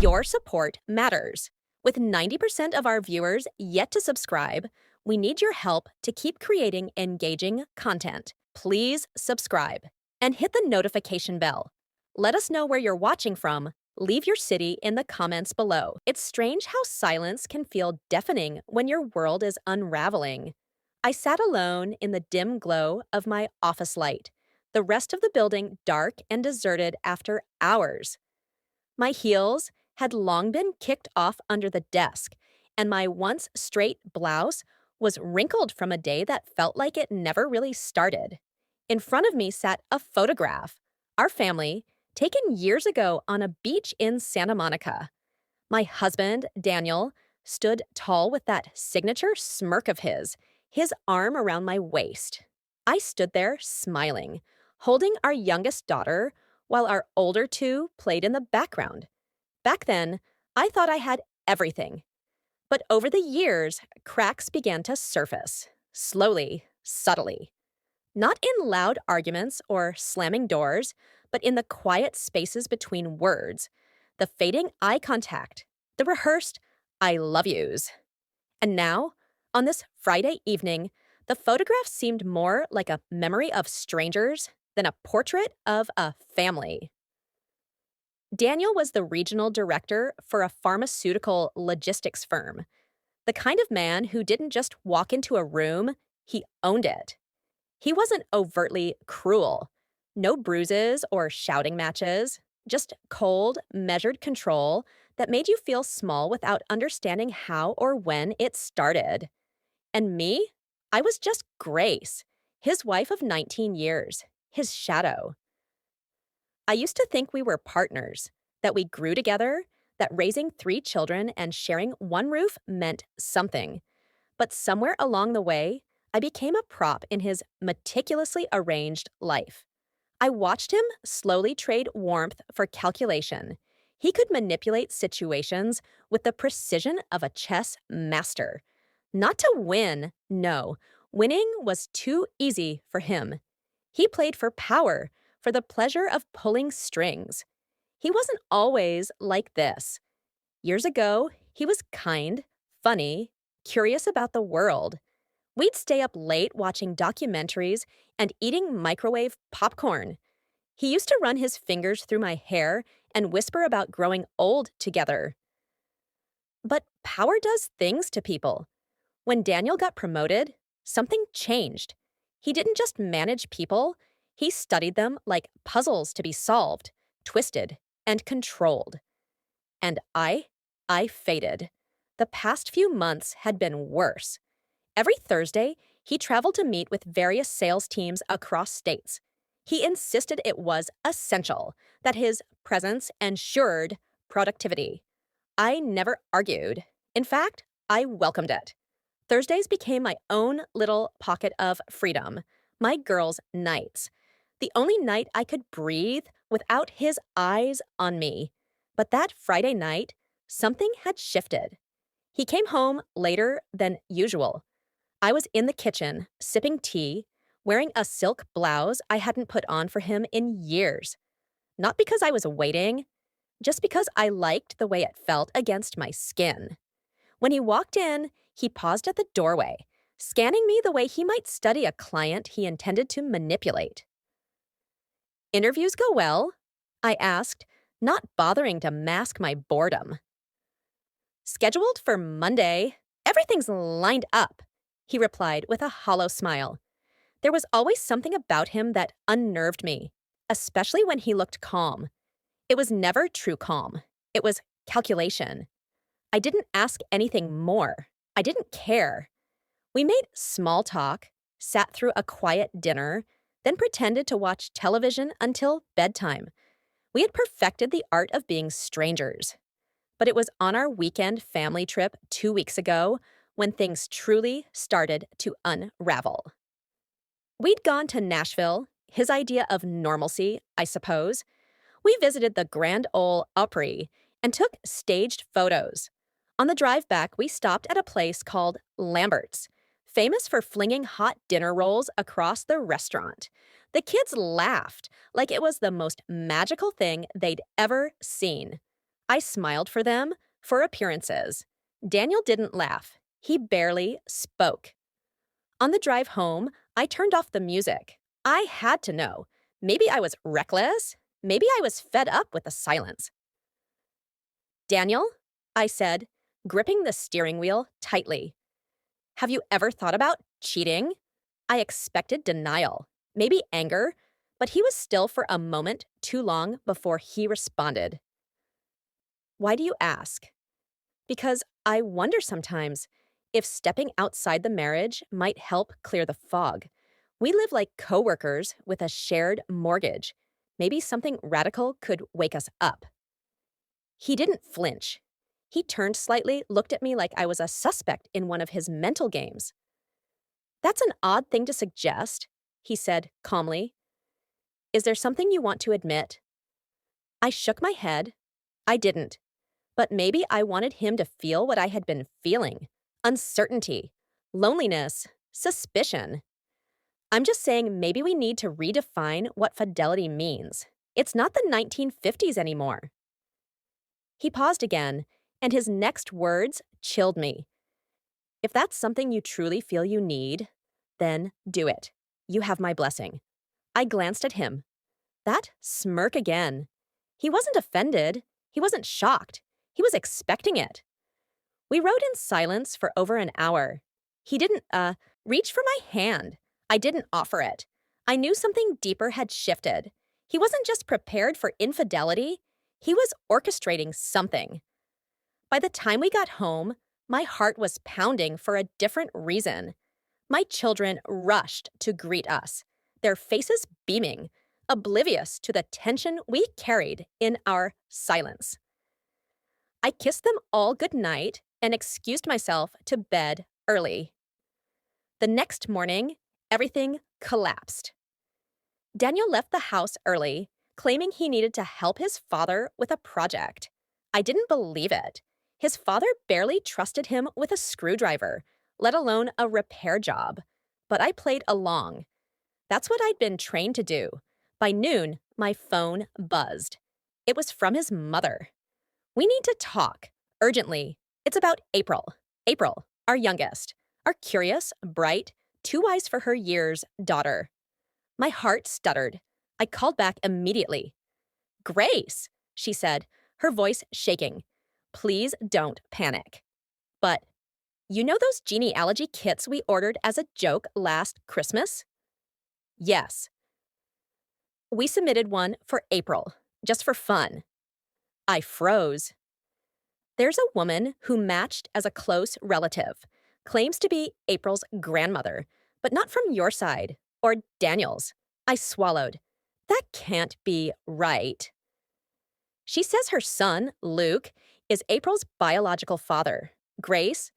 Your support matters. With 90% of our viewers yet to subscribe, we need your help to keep creating engaging content. Please subscribe and hit the notification bell. Let us know where you're watching from. Leave your city in the comments below. It's strange how silence can feel deafening when your world is unraveling. I sat alone in the dim glow of my office light, the rest of the building dark and deserted after hours. My heels had long been kicked off under the desk, and my once straight blouse was wrinkled from a day that felt like it never really started. In front of me sat a photograph, our family, taken years ago on a beach in Santa Monica. My husband, Daniel, stood tall with that signature smirk of his arm around my waist. I stood there smiling, holding our youngest daughter, while our older two played in the background. Back then, I thought I had everything. But over the years, cracks began to surface, slowly, subtly. Not in loud arguments or slamming doors, but in the quiet spaces between words, the fading eye contact, the rehearsed I love yous. And now, on this Friday evening, the photograph seemed more like a memory of strangers than a portrait of a family. Daniel was the regional director for a pharmaceutical logistics firm, the kind of man who didn't just walk into a room, he owned it. He wasn't overtly cruel. No bruises or shouting matches, just cold, measured control that made you feel small without understanding how or when it started. And me? I was just Grace, his wife of 19 years, his shadow. I used to think we were partners, that we grew together, that raising 3 children and sharing one roof meant something. But somewhere along the way, I became a prop in his meticulously arranged life. I watched him slowly trade warmth for calculation. He could manipulate situations with the precision of a chess master. Not to win, no. Winning was too easy for him. He played for power, for the pleasure of pulling strings. He wasn't always like this. Years ago, he was kind, funny, curious about the world. We'd stay up late watching documentaries and eating microwave popcorn. He used to run his fingers through my hair and whisper about growing old together. But power does things to people. When Daniel got promoted, something changed. He didn't just manage people, he studied them like puzzles to be solved, twisted, and controlled. And I faded. The past few months had been worse. Every Thursday, he traveled to meet with various sales teams across states. He insisted it was essential, that his presence ensured productivity. I never argued. In fact, I welcomed it. Thursdays became my own little pocket of freedom, my girls' nights. The only night I could breathe without his eyes on me. But that Friday night, something had shifted. He came home later than usual. I was in the kitchen, sipping tea, wearing a silk blouse I hadn't put on for him in years. Not because I was waiting, just because I liked the way it felt against my skin. When he walked in, he paused at the doorway, scanning me the way he might study a client he intended to manipulate. "Interviews go well?" I asked, not bothering to mask my boredom. "Scheduled for Monday. Everything's lined up," he replied with a hollow smile. There was always something about him that unnerved me, especially when he looked calm. It was never true calm. It was calculation. I didn't ask anything more. I didn't care. We made small talk, sat through a quiet dinner, then pretended to watch television until bedtime. We had perfected the art of being strangers. But it was on our weekend family trip 2 weeks ago when things truly started to unravel. We'd gone to Nashville, his idea of normalcy, I suppose. We visited the Grand Ole Opry and took staged photos. On the drive back, we stopped at a place called Lambert's, famous for flinging hot dinner rolls across the restaurant. The kids laughed like it was the most magical thing they'd ever seen. I smiled for them, for appearances. Daniel didn't laugh. He barely spoke. On the drive home, I turned off the music. I had to know. Maybe I was reckless. Maybe I was fed up with the silence. Daniel, I said, gripping the steering wheel tightly. Have you ever thought about cheating? I expected denial, maybe anger, but he was still for a moment too long before he responded. Why do you ask? Because I wonder sometimes if stepping outside the marriage might help clear the fog. We live like coworkers with a shared mortgage. Maybe something radical could wake us up. He didn't flinch. He turned slightly, looked at me like I was a suspect in one of his mental games. That's an odd thing to suggest, he said calmly. Is there something you want to admit? I shook my head. I didn't. But maybe I wanted him to feel what I had been feeling. Uncertainty, loneliness, suspicion. I'm just saying maybe we need to redefine what fidelity means. It's not the 1950s anymore. He paused again, and his next words chilled me. If that's something you truly feel you need, then do it. You have my blessing. I glanced at him. That smirk again. He wasn't offended. He wasn't shocked. He was expecting it. We rode in silence for over an hour. He didn't, reach for my hand. I didn't offer it. I knew something deeper had shifted. He wasn't just prepared for infidelity. He was orchestrating something. By the time we got home, my heart was pounding for a different reason. My children rushed to greet us, their faces beaming, oblivious to the tension we carried in our silence. I kissed them all goodnight and excused myself to bed early. The next morning, everything collapsed. Daniel left the house early, claiming he needed to help his father with a project. I didn't believe it. His father barely trusted him with a screwdriver, let alone a repair job. But I played along. That's what I'd been trained to do. By noon, my phone buzzed. It was from his mother. We need to talk, urgently. It's about April. April, our youngest, our curious, bright, too wise for her years daughter. My heart stuttered. I called back immediately. Grace, she said, her voice shaking. Please don't panic. But, you know those genealogy kits we ordered as a joke last Christmas? Yes. We submitted one for April, just for fun. I froze. There's a woman who matched as a close relative, claims to be April's grandmother, but not from your side, or Daniel's. I swallowed. That can't be right. She says her son, Luke, is April's biological father. Grace,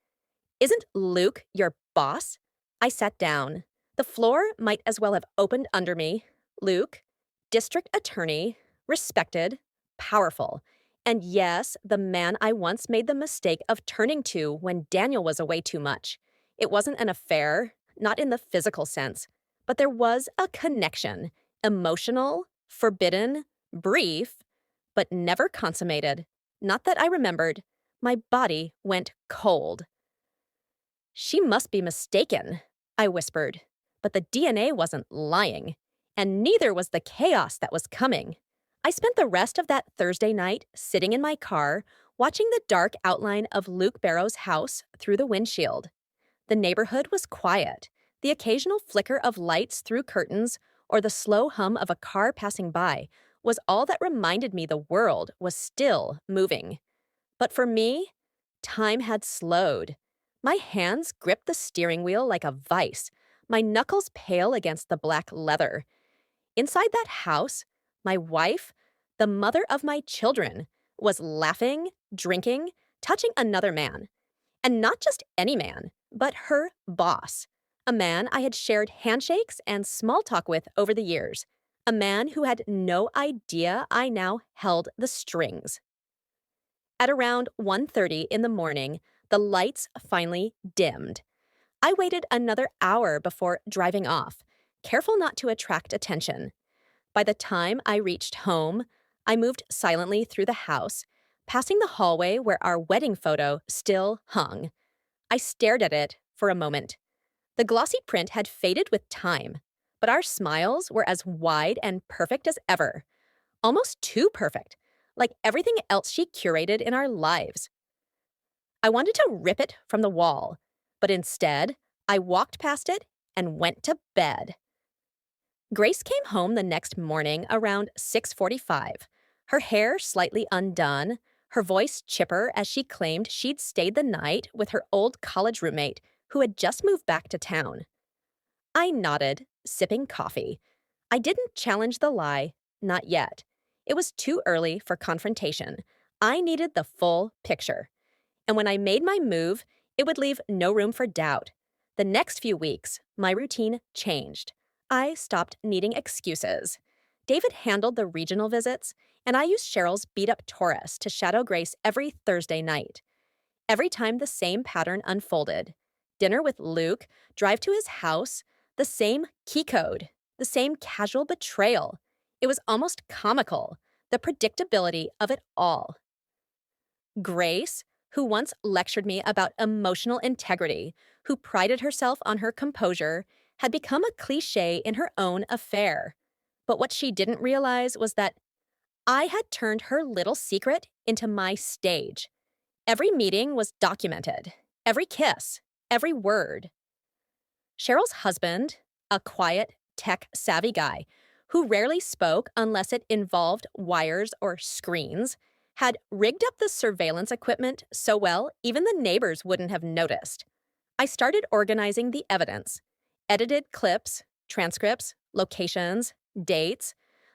isn't Luke your boss? I sat down. The floor might as well have opened under me. Luke, district attorney, respected, powerful. And yes, the man I once made the mistake of turning to when Daniel was away too much. It wasn't an affair, not in the physical sense, but there was a connection, emotional, forbidden, brief, but never consummated. Not that I remembered. My body went cold. She must be mistaken, I whispered, but the DNA wasn't lying, and neither was the chaos that was coming. I spent the rest of that Thursday night sitting in my car, watching the dark outline of Luke Barrow's house through the windshield. The neighborhood was quiet. The occasional flicker of lights through curtains or the slow hum of a car passing by was all that reminded me the world was still moving. But for me, time had slowed. My hands gripped the steering wheel like a vice, my knuckles pale against the black leather. Inside that house, my wife, the mother of my children, was laughing, drinking, touching another man. And not just any man, but her boss. A man I had shared handshakes and small talk with over the years. A man who had no idea I now held the strings. At around 1:30 in the morning, the lights finally dimmed. I waited another hour before driving off, careful not to attract attention. By the time I reached home, I moved silently through the house, passing the hallway where our wedding photo still hung. I stared at it for a moment. The glossy print had faded with time, but our smiles were as wide and perfect as ever. Almost too perfect, like everything else she curated in our lives. I wanted to rip it from the wall, but instead, I walked past it and went to bed. Grace came home the next morning around 6:45, her hair slightly undone, her voice chipper as she claimed she'd stayed the night with her old college roommate who had just moved back to town. I nodded, sipping coffee. I didn't challenge the lie, not yet. It was too early for confrontation. I needed the full picture. And when I made my move, it would leave no room for doubt. The next few weeks, my routine changed. I stopped needing excuses. David handled the regional visits, and I used Cheryl's beat-up Taurus to shadow Grace every Thursday night. Every time the same pattern unfolded. Dinner with Luke, drive to his house, the same key code, the same casual betrayal. It was almost comical, the predictability of it all. Grace, who once lectured me about emotional integrity, who prided herself on her composure, had become a cliche in her own affair. But what she didn't realize was that I had turned her little secret into my stage. Every meeting was documented, every kiss, every word. Cheryl's husband, a quiet, tech-savvy guy who rarely spoke unless it involved wires or screens, had rigged up the surveillance equipment so well even the neighbors wouldn't have noticed. I started organizing the evidence. Edited clips, transcripts, locations, dates.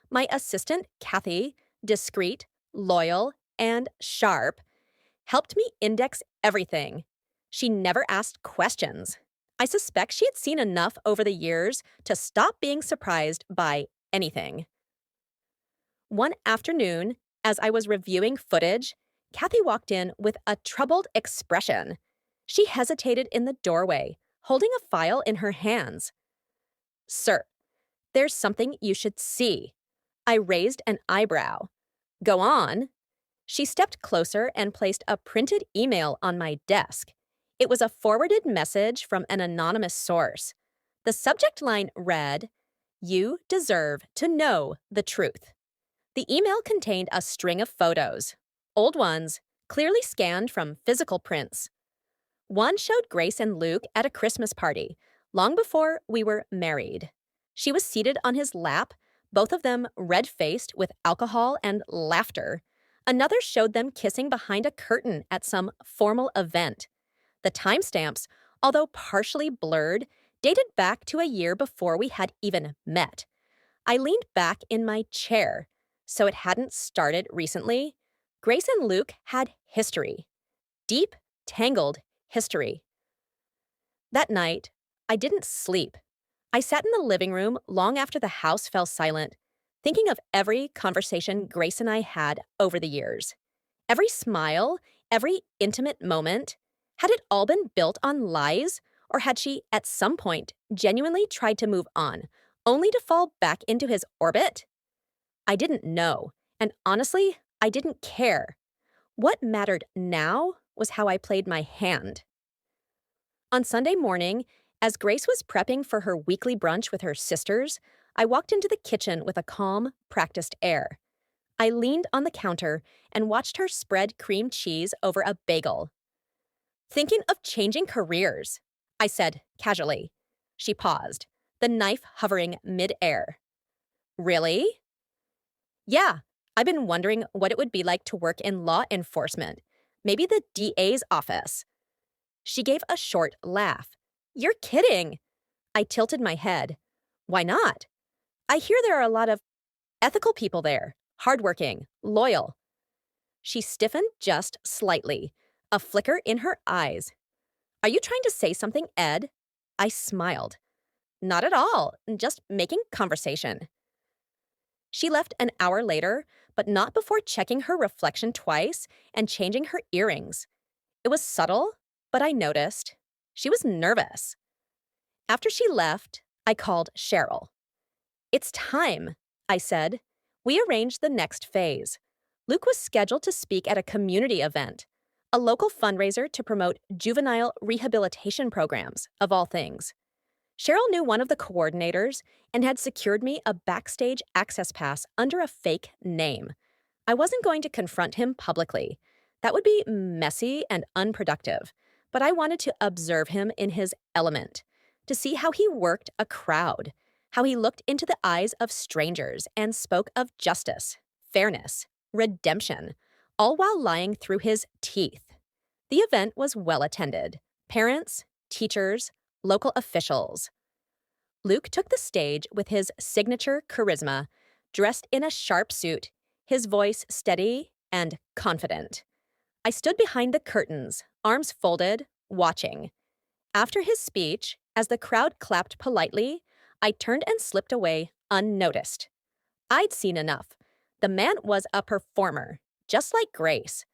My assistant, Kathy, discreet, loyal, and sharp, helped me index everything. She never asked questions. I suspect she had seen enough over the years to stop being surprised by anything. One afternoon, as I was reviewing footage, Kathy walked in with a troubled expression. She hesitated in the doorway, holding a file in her hands. "Sir, there's something you should see." I raised an eyebrow. "Go on." She stepped closer and placed a printed email on my desk. It was a forwarded message from an anonymous source. The subject line read, "You deserve to know the truth." The email contained a string of photos, old ones, clearly scanned from physical prints. One showed Grace and Luke at a Christmas party, long before we were married. She was seated on his lap, both of them red-faced with alcohol and laughter. Another showed them kissing behind a curtain at some formal event. The timestamps, although partially blurred, dated back to a year before we had even met. I leaned back in my chair. So it hadn't started recently. Grace and Luke had history. Deep, tangled history. That night, I didn't sleep. I sat in the living room long after the house fell silent, thinking of every conversation Grace and I had over the years. Every smile, every intimate moment. Had it all been built on lies, or had she, at some point, genuinely tried to move on, only to fall back into his orbit? I didn't know, and honestly, I didn't care. What mattered now was how I played my hand. On Sunday morning, as Grace was prepping for her weekly brunch with her sisters, I walked into the kitchen with a calm, practiced air. I leaned on the counter and watched her spread cream cheese over a bagel. "Thinking of changing careers," I said casually. She paused, the knife hovering mid-air. "Really?" "Yeah, I've been wondering what it would be like to work in law enforcement. Maybe the DA's office." She gave a short laugh. "You're kidding." I tilted my head. "Why not?" "I hear there are a lot of ethical people there, hardworking, loyal." She stiffened just slightly, a flicker in her eyes. "Are you trying to say something, Ed?" I smiled. "Not at all, just making conversation." She left an hour later, but not before checking her reflection twice and changing her earrings. It was subtle, but I noticed. She was nervous. After she left, I called Cheryl. "It's time," I said. We arranged the next phase. Luke was scheduled to speak at a community event, a local fundraiser to promote juvenile rehabilitation programs, of all things. Cheryl knew one of the coordinators and had secured me a backstage access pass under a fake name. I wasn't going to confront him publicly. That would be messy and unproductive, but I wanted to observe him in his element, to see how he worked a crowd, how he looked into the eyes of strangers and spoke of justice, fairness, redemption, all while lying through his teeth. The event was well attended. Parents, teachers, local officials. Luke took the stage with his signature charisma, dressed in a sharp suit, his voice steady and confident. I stood behind the curtains, arms folded, watching. After his speech, as the crowd clapped politely, I turned and slipped away unnoticed. I'd seen enough. The man was a performer, just like Grace.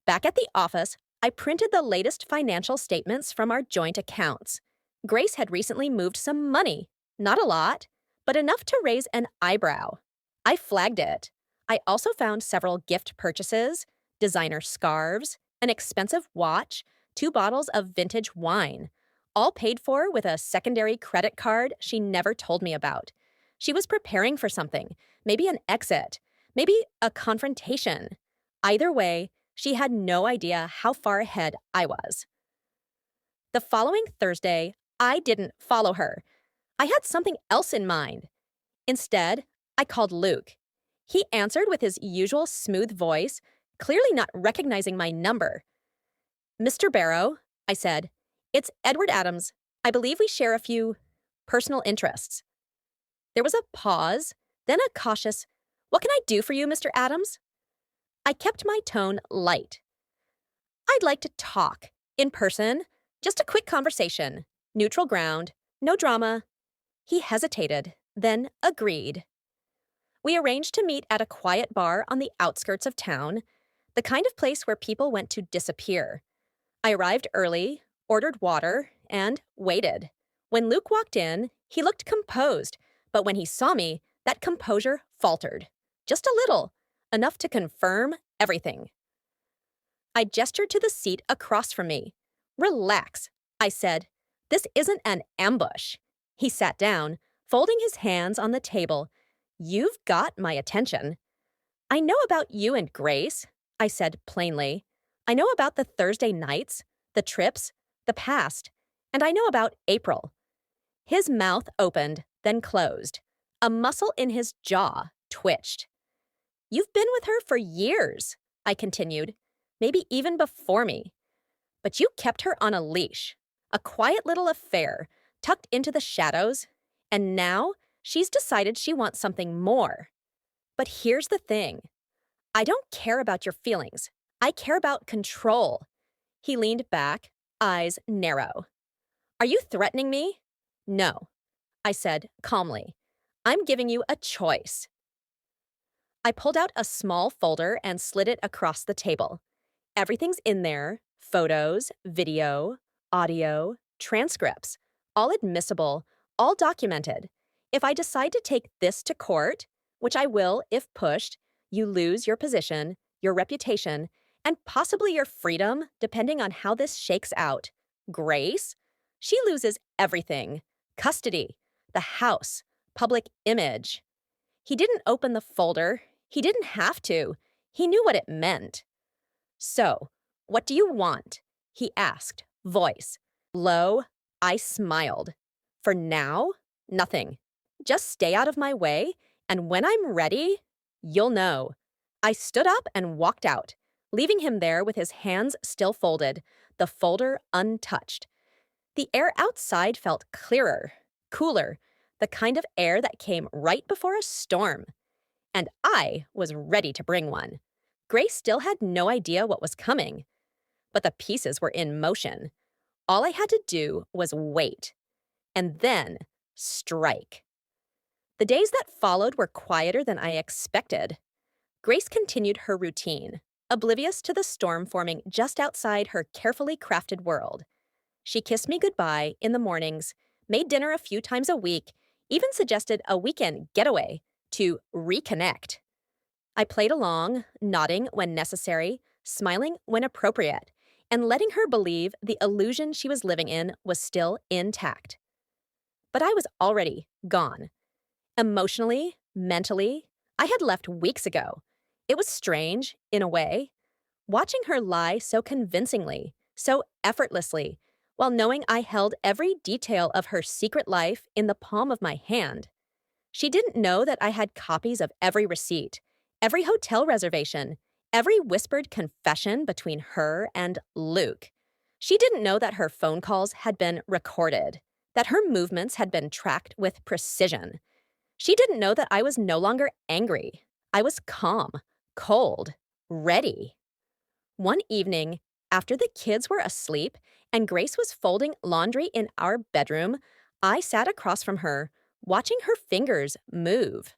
Back at the office, I printed the latest financial statements from our joint accounts. Grace had recently moved some money. Not a lot, but enough to raise an eyebrow. I flagged it. I also found several gift purchases, designer scarves, an expensive watch, 2 bottles of vintage wine, all paid for with a secondary credit card she never told me about. She was preparing for something, maybe an exit, maybe a confrontation. Either way, she had no idea how far ahead I was. The following Thursday, I didn't follow her. I had something else in mind. Instead, I called Luke. He answered with his usual smooth voice, clearly not recognizing my number. "Mr. Barrow," I said, "it's Edward Adams. I believe we share a few personal interests." There was a pause, then a cautious, "What can I do for you, Mr. Adams?" I kept my tone light. "I'd like to talk, in person, just a quick conversation, neutral ground, no drama." He hesitated, then agreed. We arranged to meet at a quiet bar on the outskirts of town, the kind of place where people went to disappear. I arrived early, ordered water, and waited. When Luke walked in, he looked composed, but when he saw me, that composure faltered. Just a little, enough to confirm everything. I gestured to the seat across from me. "Relax," I said. "This isn't an ambush." He sat down, folding his hands on the table. "You've got my attention." "I know about you and Grace," I said plainly. "I know about the Thursday nights, the trips, the past, and I know about April." His mouth opened, then closed. A muscle in his jaw twitched. "You've been with her for years," I continued, "maybe even before me. But you kept her on a leash, a quiet little affair, tucked into the shadows, and now she's decided she wants something more. But here's the thing. I don't care about your feelings. I care about control." He leaned back, eyes narrow. "Are you threatening me?" "No," I said calmly. "I'm giving you a choice." I pulled out a small folder and slid it across the table. Everything's in there: photos, video, audio, transcripts, all admissible, all documented. If I decide to take this to court, which I will if pushed, you lose your position, your reputation, and possibly your freedom, depending on how this shakes out. Grace? She loses everything: custody, the house, public image. He didn't open the folder. He didn't have to. He knew what it meant. "So, what do you want?" he asked, voice low. I smiled. "For now, nothing. Just stay out of my way, and when I'm ready, you'll know." I stood up and walked out, leaving him there with his hands still folded, the folder untouched. The air outside felt clearer, cooler, the kind of air that came right before a storm. And I was ready to bring one. Grace still had no idea what was coming, but the pieces were in motion. All I had to do was wait, and then strike. The days that followed were quieter than I expected. Grace continued her routine, oblivious to the storm forming just outside her carefully crafted world. She kissed me goodbye in the mornings, made dinner a few times a week, even suggested a weekend getaway to reconnect. I played along, nodding when necessary, smiling when appropriate, and letting her believe the illusion she was living in was still intact. But I was already gone. Emotionally, mentally, I had left weeks ago. It was strange, in a way, watching her lie so convincingly, so effortlessly, while knowing I held every detail of her secret life in the palm of my hand. She didn't know that I had copies of every receipt, every hotel reservation, every whispered confession between her and Luke. She didn't know that her phone calls had been recorded, that her movements had been tracked with precision. She didn't know that I was no longer angry. I was calm, cold, ready. One evening, after the kids were asleep and Grace was folding laundry in our bedroom, I sat across from her, watching her fingers move.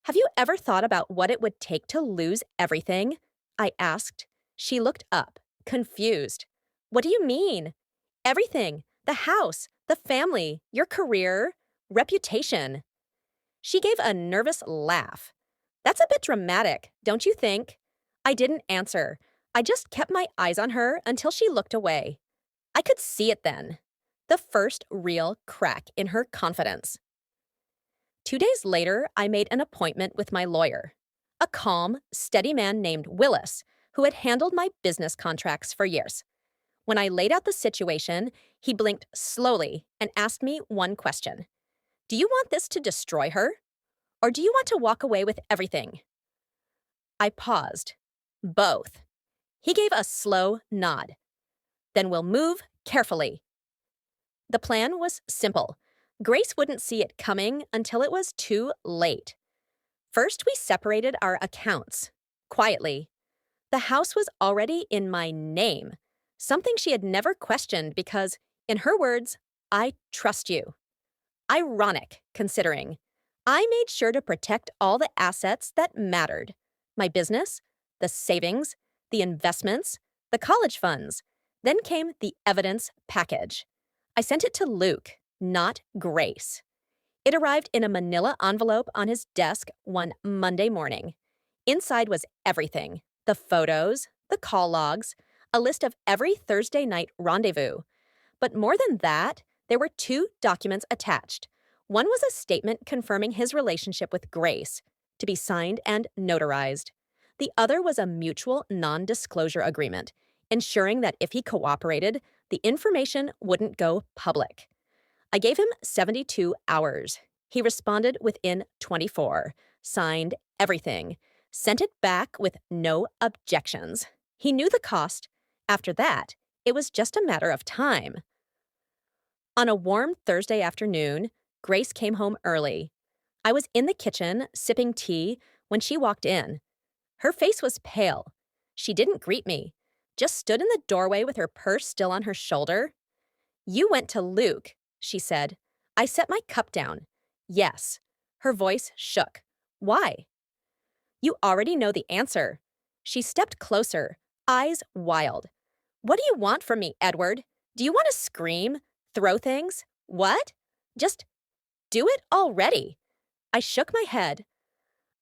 Have you ever thought about what it would take to lose everything? I asked. She looked up, confused. What do you mean? Everything. The house, the family, your career, reputation. She gave a nervous laugh. That's a bit dramatic, don't you think? I didn't answer. I just kept my eyes on her until she looked away. I could see it then. The first real crack in her confidence. 2 days later, I made an appointment with my lawyer, a calm, steady man named Willis, who had handled my business contracts for years. When I laid out the situation, he blinked slowly and asked me one question. Do you want this to destroy her? Or do you want to walk away with everything? I paused. Both. He gave a slow nod. Then we'll move carefully. The plan was simple. Grace wouldn't see it coming until it was too late. First, we separated our accounts. Quietly. The house was already in my name, something she had never questioned because, in her words, I trust you. Ironic, considering. I made sure to protect all the assets that mattered. My business, the savings, the investments, the college funds. Then came the evidence package. I sent it to Luke, not Grace. It arrived in a manila envelope on his desk one Monday morning. Inside was everything: the photos, the call logs, a list of every Thursday night rendezvous. But more than that, there were 2 documents attached. One was a statement confirming his relationship with Grace, to be signed and notarized. The other was a mutual non-disclosure agreement, ensuring that if he cooperated, the information wouldn't go public. I gave him 72 hours. He responded within 24, signed everything, sent it back with no objections. He knew the cost. After that, it was just a matter of time. On a warm Thursday afternoon, Grace came home early. I was in the kitchen, sipping tea, when she walked in. Her face was pale. She didn't greet me, just stood in the doorway with her purse still on her shoulder. You went to Luke, she said. I set my cup down. Yes. Her voice shook. Why? You already know the answer. She stepped closer, eyes wild. What do you want from me, Edward? Do you want to scream? Throw things? What? Just do it already. I shook my head.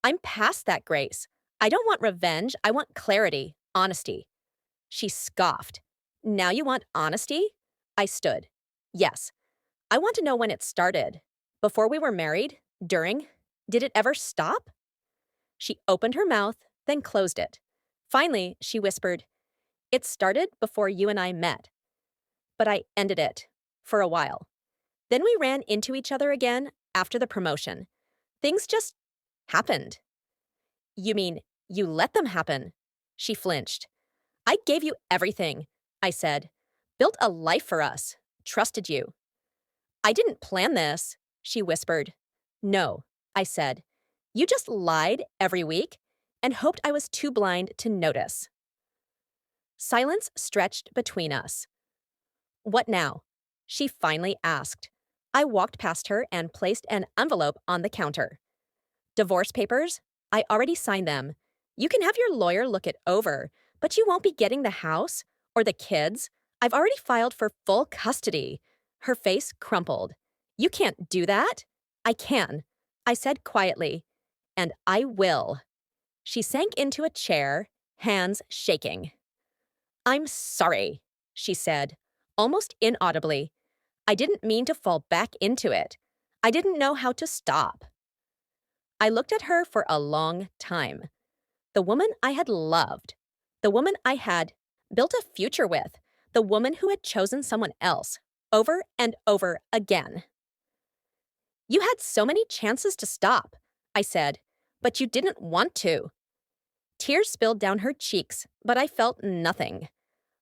I'm past that, Grace. I don't want revenge. I want clarity, honesty. She scoffed. Now you want honesty? I stood. Yes. I want to know when it started. Before we were married? During? Did it ever stop? She opened her mouth, then closed it. Finally, she whispered, It started before you and I met. But I ended it. For a while. Then we ran into each other again after the promotion. Things just happened. You mean you let them happen? She flinched. I gave you everything, I said. Built a life for us. Trusted you. I didn't plan this, she whispered. No, I said. You just lied every week and hoped I was too blind to notice. Silence stretched between us. What now? She finally asked. I walked past her and placed an envelope on the counter. Divorce papers? I already signed them. You can have your lawyer look it over, but you won't be getting the house or the kids. I've already filed for full custody. Her face crumpled. You can't do that? I can, I said quietly. and I will. She sank into a chair, hands shaking. I'm sorry, she said, almost inaudibly. I didn't mean to fall back into it. I didn't know how to stop. I looked at her for a long time. The woman I had loved, the woman I had built a future with, the woman who had chosen someone else, over and over again. You had so many chances to stop, I said, but you didn't want to. Tears spilled down her cheeks, but I felt nothing.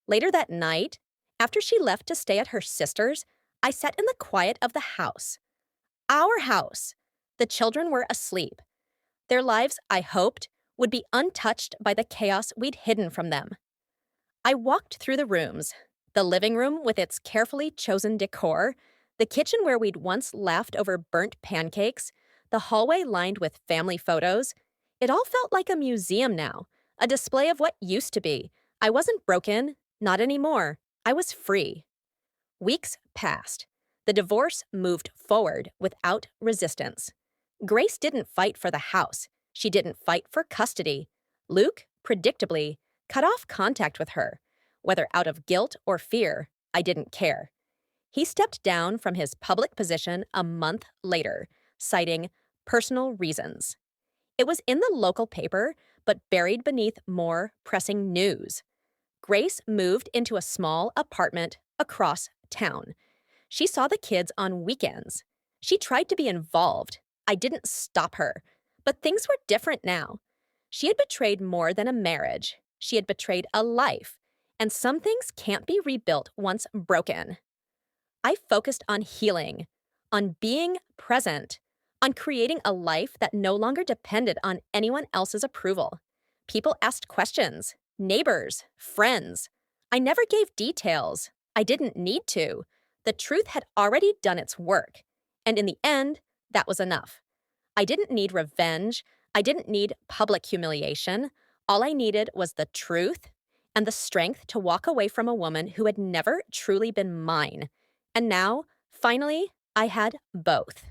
Later that night, after she left to stay at her sister's, I sat in the quiet of the house. Our house. The children were asleep. Their lives, I hoped, would be untouched by the chaos we'd hidden from them. I walked through the rooms, the living room with its carefully chosen decor, the kitchen where we'd once laughed over burnt pancakes, the hallway lined with family photos. It all felt like a museum now, a display of what used to be. I wasn't broken, not anymore. I was free. Weeks passed. The divorce moved forward without resistance. Grace didn't fight for the house. She didn't fight for custody. Luke, predictably, cut off contact with her. Whether out of guilt or fear, I didn't care. He stepped down from his public position a month later, citing personal reasons. It was in the local paper, but buried beneath more pressing news. Grace moved into a small apartment across town. She saw the kids on weekends. She tried to be involved. I didn't stop her. But things were different now. She had betrayed more than a marriage. She had betrayed a life. And some things can't be rebuilt once broken. I focused on healing, on being present, on creating a life that no longer depended on anyone else's approval. People asked questions, neighbors, friends. I never gave details. I didn't need to. The truth had already done its work. And in the end, that was enough. I didn't need revenge. I didn't need public humiliation. All I needed was the truth and the strength to walk away from a woman who had never truly been mine. And now, finally, I had both.